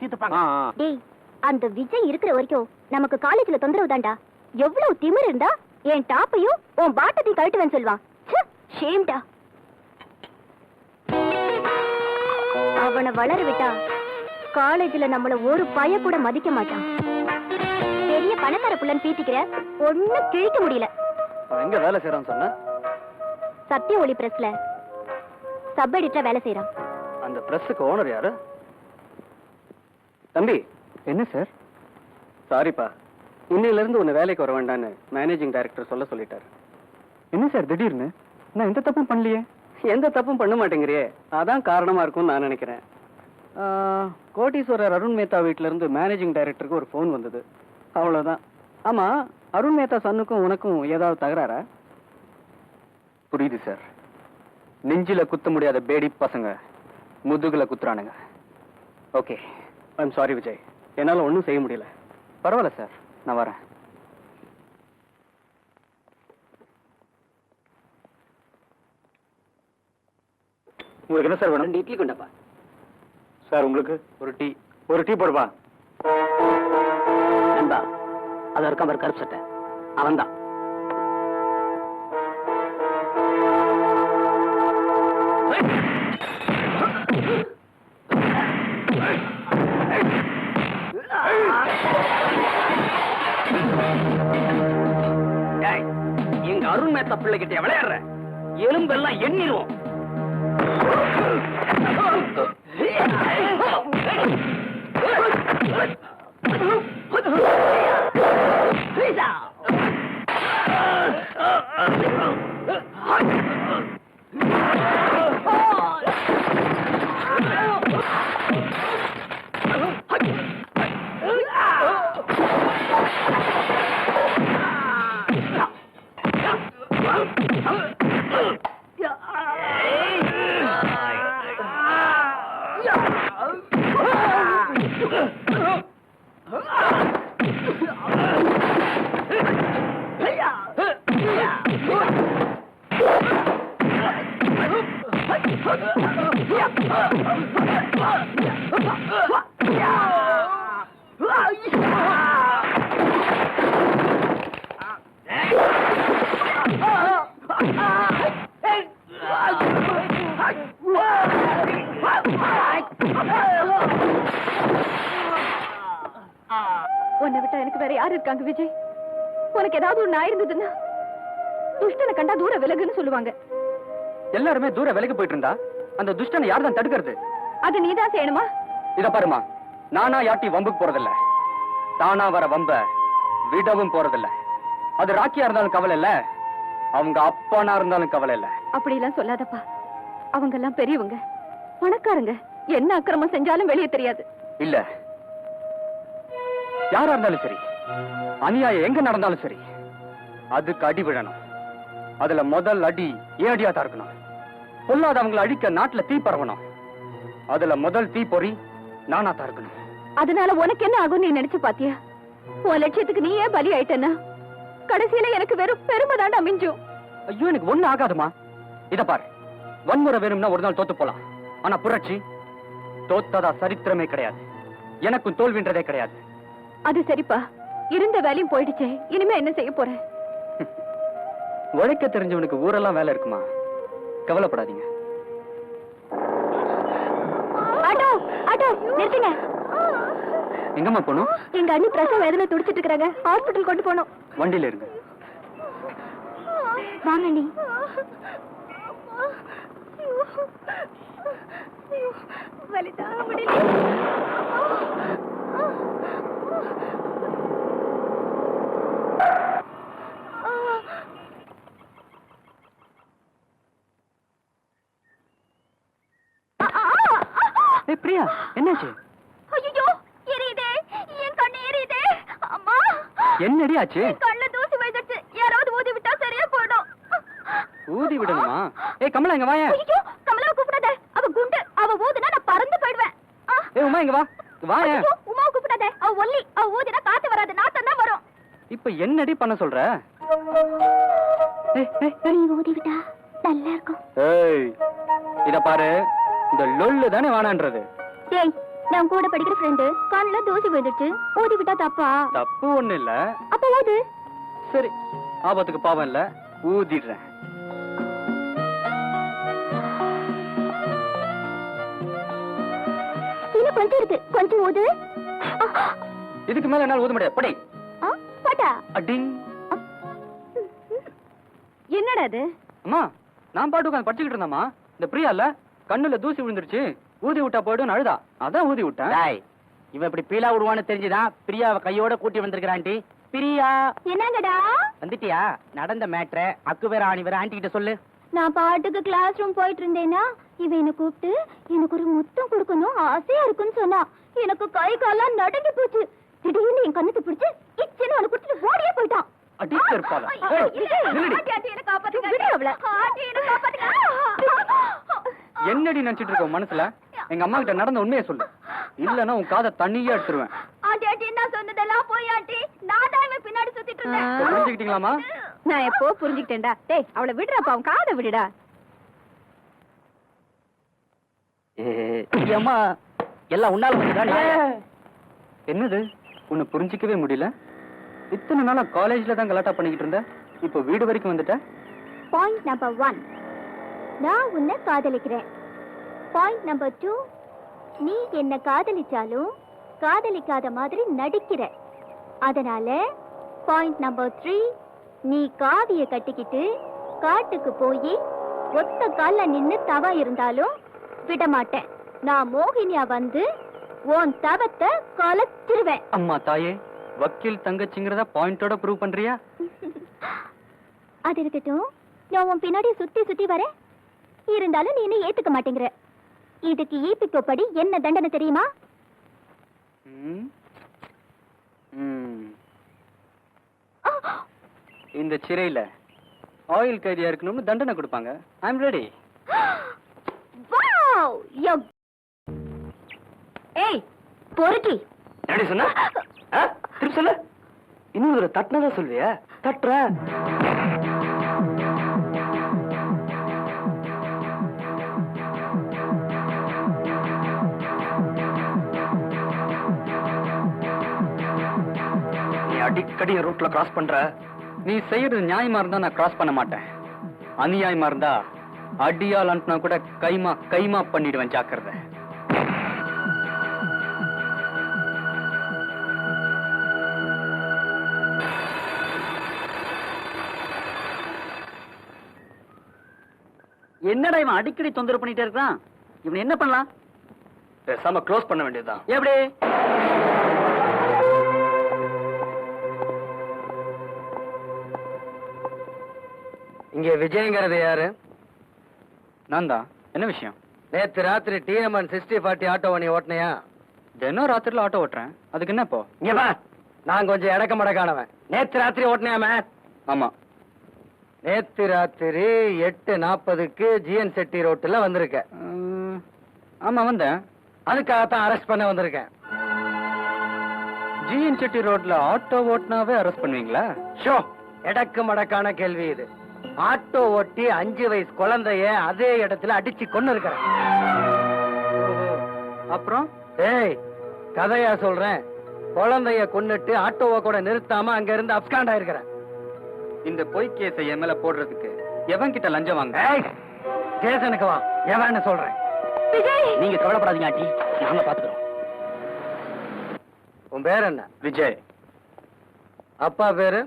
டேய், அந்த விஜய் இருக்கிற வரைக்கும் நமக்கு காலேஜ்ல தொந்தரவு தான்டா. எவ்வளவு திமிரு இருந்தா என் டாப்பையும் உன் பாட்டத்தையும் கழட்டுவேன்னு சொல்லுவான். ஷேம்டா. அவனை வளர விட்டா காலேஜ்ல நம்மள ஒரு பய கூட மதிக்க மாட்டான். பெரிய பணக்கார புள்ளன்னு பீத்திக்கிற, ஒண்ணும் கிழிக்க முடியல. எங்க வேலை செய்யறான்னு சொன்ன? சத்திய ஒளி பிரஸ்ல சப் எடிட்டரா வேலை செய்யறான். அந்த பிரஸ்ஸுக்கு ஓனர் யாரு? தம்பி. என்ன சார்? சாரிப்பா, இன்னையில இருந்து உன்னை வேலைக்கு வர வேண்டான்னு மேனேஜிங் டைரக்டர் சொல்லிட்டாரு. என்ன சார் திடீர்னு? நான் எந்த தப்பும் பண்ணலையே. எந்த தப்பும் பண்ண மாட்டேங்கிறியே, அதான் காரணமா இருக்கும்னு நான் நினைக்கிறேன். கோட்டீஸ்வரர் அருண் மேத்தா வீட்டுல இருந்து மேனேஜிங் டைரக்டருக்கு ஒரு போன் வந்தது, அவ்வளவுதான். ஆமா, அருண் மேத்தா சன்னுக்கும் உனக்கும் ஏதாவது தகராறா? புரியுது சார். நெஞ்சில குத்த முடியாத பேடி பசங்க முதுகுல குத்துறானுங்க. ஓகே, ஐம் சாரி விஜய், என்னால ஒன்றும் செய்ய முடியல. பரவாயில்ல சார், நான் வரேன். உங்களுக்கு என்ன சார் வேணும்? 2 இட்லி கொண்டப்பா. சார் உங்களுக்கு ஒரு டீ போடுப்பா. நண்பா, அது இருக்க மாதிரி கருப்பு சட்டை அவன் தான். எங்க அருண் மேத்தா பிள்ளைகிட்ட விளையாடுற, எலும்பெல்லாம் எண்ணிடுவோம். உன்னை விட்டா எனக்கு வேற யாரு இருக்காங்க விஜய்? உனக்கு ஏதாவது ஒண்ணு ஆயிருந்ததுன்னா துஷ்டனை கண்டா தூர விலகுன்னு சொல்லுவாங்க. எல்லாருமே தூர விலகி போயிட்டு இருந்தா அந்த துஷ்டனை யார் தான் தடுக்கிறது? அது நீதான் செய்யணுமா? இத பாருமா, நானா யாட்டி வம்புக்கு போறதில்ல, தானா வர வம்ப விடவும் போறதில்ல. அது ராக்கியா இருந்தாலும் கவலை இல்ல, அவங்க அப்பானா இருந்தாலும் கவலை இல்ல. அப்படி எல்லாம் சொல்லாதப்பா. அவங்க எல்லாம் பெரியவங்க, பணக்காரங்க. என்ன அக்கிரமம் செஞ்சாலும் வெளியே தெரியாது. இல்ல, யாரா இருந்தாலும் சரி, அநியாயம் எங்க நடந்தாலும் சரி, அதுக்கு அடி விழணும். அதுல முதல் அடி ஏன் அடியா தான் இருக்கணும். பொல்லாதவங்களை அழிக்க நாட்டுல தீ பரவணும். அதுல முதல் தீ பொறி நானா தான் இருக்கணும். அதனால உனக்கு என்ன ஆகும் நீ நினைச்சு பாத்தியா? உன் லட்சியத்துக்கு நீ ஏன் பலி ஆயிட்டனா? கடைசியில எனக்கு வெறும் பெருமை தான் அமைஞ்சும். ஐயோ, எனக்கு ஒண்ணு ஆகாதுமா. இத பாரு, வன்முறை வேணும்னா ஒரு நாள் தோத்து போலாம். ஆனா புரட்சி தோத்ததா சரித்திரமே கிடையாது. எனக்கும் தோல்வின்றதே கிடையாது. அது சரிப்பா, இருந்த வேலையும் போயிடுச்சே, இனிமே என்ன செய்ய போற? உழைக்க தெரிஞ்சவனுக்கு ஊரெல்லாம் வேலை இருக்குமா? கவலைப்படாதீங்க. ஆட்டோ ஆட்டோ நிறுத்துங்க. எங்கம்மா போகணும்? எங்க அண்ணி பிரசவ வேதனை துடிச்சிட்டு இருக்காங்க, ஹாஸ்பிட்டல் கொண்டு போகணும். வண்டியில இருங்க. வாங்க அண்ணி. வலி தாங்க முடியல. பிரியா, என்னாச்சு? ஐயோ, எரியுதே, என் கண்ணு எரியுதே. அம்மா, என்னடி ஆச்சு? கண்ணு தூசி வைத்துச்சு, யாராவது ஊதி விட்டா சரியா போய்டும். ஊதி விடணுமா? ஏய் கமலா, இங்க வாயே. ஐயோ, கமலாவை கூப்பிடாத, அவ குண்டு. அவ ஊதுனா நான் பறந்து போய்டுவேன். ஏய் உமா, இங்க வா. வாயே. உமாவை கூப்பிடாத, அவ ஒல்லி. அவ ஊதினா காத்து வராது, நாத்தம் தான் வரும். இப்ப என்னடி பண்ண சொல்ற? நீ ஊதி விட்டா நல்லா இருக்கும். ஏய், இத பாரு, இந்த லொல்லு தானே வானான்றது. டேய், நான் கூட படிக்கிற ஃப்ரெண்டு கண்ணுல தூசி விழுந்துச்சு, ஊதி விட்டா தப்பா? தப்பு ஒண்ணு இல்ல. அப்ப ஊது. சரி, ஆபத்துக்கு பாவம் இல்ல, ஊதிடுறேன். இன்னும் கொஞ்சம் இருக்கு, கொஞ்சம் ஊது. இதுக்கு மேல என்னால ஊத முடியாது. படி. பட்டா. அடிங். என்னடா அது? அம்மா, நான் பாட்டு உட்காந்து படிச்சுக்கிட்டு இருந்தேம்மா. இந்த பிரியா இல்ல, கண்ணுல தூசி விழுந்துருச்சு, ஊதி விட்டா போய்டும் அழுதா, அதான் ஊதி விட்டேன். இவன் இப்படி பீலா விடுவான்னு தெரிஞ்சுதான் பிரியாவை கையோட கூட்டி வந்திருக்கிறான்டி. பிரியா, என்னங்கடா? வந்துட்டியா? நடந்த மேட்ர அக்கு வேற ஆணி வேற ஆண்டி கிட்ட சொல்லு. நான் பாட்டுக்கு கிளாஸ் ரூம் போயிட்டு இருந்தேனா, இவன் என்ன கூப்பிட்டு எனக்கு ஒரு முத்தம் கொடுக்கணும் ஆசையா இருக்குன்னு சொன்னா. எனக்கு கை கால்லாம் நடுங்கி போச்சு. திடீர்னு என் கண்ணுக்கு பிடிச்சு இச்சன்னு அவனை குடிச்சிட்டு ஓடியே போயிட்டான். அடி கருப்பாளா. என்னடி நினைச்சிட்டு இருக்க மனசுல? எங்க அம்மா கிட்ட நடந்த உண்மையை சொல்லு, இல்லன்னா உன் காதை தண்ணியே எடுத்துருவேன். புரிஞ்சுக்கிட்டீங்களாமா? நான் எப்போ புரிஞ்சுக்கிட்டேன்டா. டேய், அவளை விடுறாப்பா, அவன் காதை விடுடா. அம்மா, எல்லாம் உன்னால. என்னது, உன்னை புரிஞ்சிக்கவே முடியல. இத்தனை நாளா காலேஜ்ல தான் கலாட்டா பண்ணிக்கிட்டு இருந்த, இப்போ வீடு வரைக்கும் வந்துட்ட. பாயிண்ட் நம்பர் 1, நான் உன்னை காதலிக்கிறேன். பாயிண்ட் நம்பர் 2, நீ என்ன காதலிச்சாலும் காதலிக்காத மாதிரி நடிக்கிற. அதனால பாயிண்ட் நம்பர் 3, நீ காவிய கட்டிக்கிட்டு காட்டுக்கு போய் ஒத்த கால்ல நின்னு தவா இருந்தாலும் விட மாட்டேன். நான் மோகினியா வந்து உன் தவத்தை கலச்சிருவேன். அம்மா தாயே, வக்கீல் தங்கச்சிங்கிறத பாயிண்டோட ப்ரூவ் பண்றியா? அது இருக்கட்டும், நான் உன் பின்னாடி சுத்தி சுத்தி வரேன், இருந்தாலும் நீ என்ன ஏத்துக்க மாட்டேங்கிற. இதுக்கு ஈபிக்கோப்படி என்ன தண்டனை தெரியுமா? இந்த சிறையில ஆயில் கைதியா இருக்கணும்னு தண்டனை கொடுப்பாங்க. ஐ அம் ரெடி. வாவ்! ஏய் பொறுக்கி, என்னடி சொன்ன? திருப்பி சொல்லு. இன்னும் ஒரு தட்டினதா சொல்வியா? தட்டுற. நீ அடிக்கடி ரூட்ல கிராஸ் பண்ற. நீ செய்யறது நியாயமா இருந்தா நான் கிராஸ் பண்ண மாட்டேன். அநியாயமா இருந்தா அடியால் அனுப்புனா கூட கைமா கைமா பண்ணிடுவேன். ஜாக்கிரதை. என்னடா இவன் அடிக்கடி தொந்தரவு பண்ணிட்டே இருக்கான்? இவன் என்ன பண்ணலாம்? பேசாம க்ளோஸ் பண்ண வேண்டியதுதான். எப்படி? இங்க விஜயங்கிறது யாரு? நான் தான். என்ன விஷயம்? நேத்து ராத்திரி டிஎம்என் 6040 ஆட்டோ நீ ஓட்டினியா? தினம் ராத்திரில ஆட்டோ ஓட்டுறேன், அதுக்கு என்ன இப்போ? இங்க வா, நான் கொஞ்சம் இடக்க மடக்கானவன். நேத்து ராத்திரி ஓட்டினியாம? ஆமா. நேத்து ராத்திரி 8:40க்கு ஜிஎன் செட்டி ரோட்டுல வந்திருக்க. ஆமா வந்தேன். அதுக்காகத்தான் அரெஸ்ட் பண்ண வந்திருக்கேன். ஜிஎன் செட்டி ரோட்ல ஆட்டோ ஓட்டினாவே அரெஸ்ட் பண்ணுவீங்களா? ஷோ, எடக்கு மடக்கான கேள்வி இது. ஆட்டோ ஓட்டி 5 வயசு குழந்தைய அதே இடத்துல அடிச்சு கொண்டு இருக்கிறேன். அப்புறம்? ஏய், கதையா சொல்றேன். குழந்தைய கொன்னுட்டு ஆட்டோவை கூட நிறுத்தாம அங்க இருந்து அப்ஸ்காண்ட் ஆயிருக்கிறேன். இந்த பொய் கேஸை என் மேல போடுறதுக்கு எவன் கிட்ட லஞ்சம் வாங்க? ஸ்டேஷனுக்கு வா, எவன்னு சொல்றேன். நீங்க கவலைப்படாதீங்க ஆண்டி, நாங்க பாத்துக்கிறோம். உன் பேர் என்ன? விஜய். அப்பா பேரு?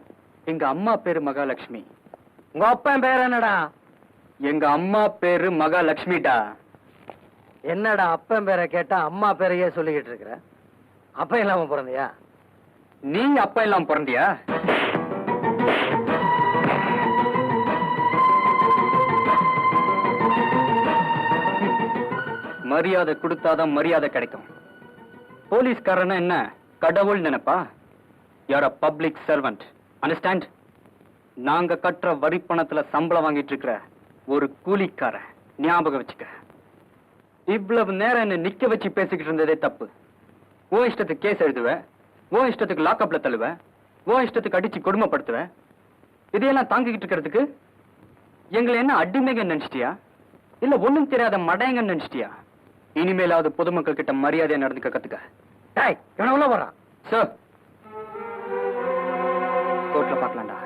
எங்க அம்மா பேரு மகாலட்சுமி. உங்க அப்பா பேர் என்னடா? எங்க அம்மா பேரு மகாலட்சுமிடா. என்னடா அப்பன் பேரை கேட்டா அம்மா பேரையே சொல்லிக்கிட்டு இருக்கிற? அப்பா இல்லாம பிறந்தியா? நீ அப்பா இல்லாம பிறந்தியா? மரியாதை கொடுத்தாதான் மரியாதை கிடைக்கும். போலீஸ்காரனா என்ன கடவுள் நினைப்பா? யார் a public servant, understand? நாங்க கட்டுற வரி பணத்துல சம்பளம் வாங்கிட்டு இருக்கிற ஒரு கூலிக்கார, ஞாபகம் வச்சுக்க. இவ்வளவு நேரம் என்ன நிக்க வச்சு பேசிக்கிட்டு இருந்ததே தப்பு. ஓ இஷ்டத்துக்கு கேஸ் எழுதுவேன், ஓ இஷ்டத்துக்கு லாக்அப்ல தள்ளுவேன், ஓ இஷ்டத்துக்கு அடிச்சு கொடுமைப்படுத்துவேன். இதையெல்லாம் தாங்கிக்கிட்டு இருக்கிறதுக்கு எங்களை என்ன அடிமைங்க நினைச்சிட்டியா, இல்ல ஒண்ணும் தெரியாத மடையங்கன்னு நினைச்சிட்டியா? இனிமேலாவது பொதுமக்கள் கிட்ட மரியாதையா நடந்துக்க கத்துக்க. டேய், இவனை உள்ள போறான். சார், கோர்ட்ல பார்க்கலாம்டா.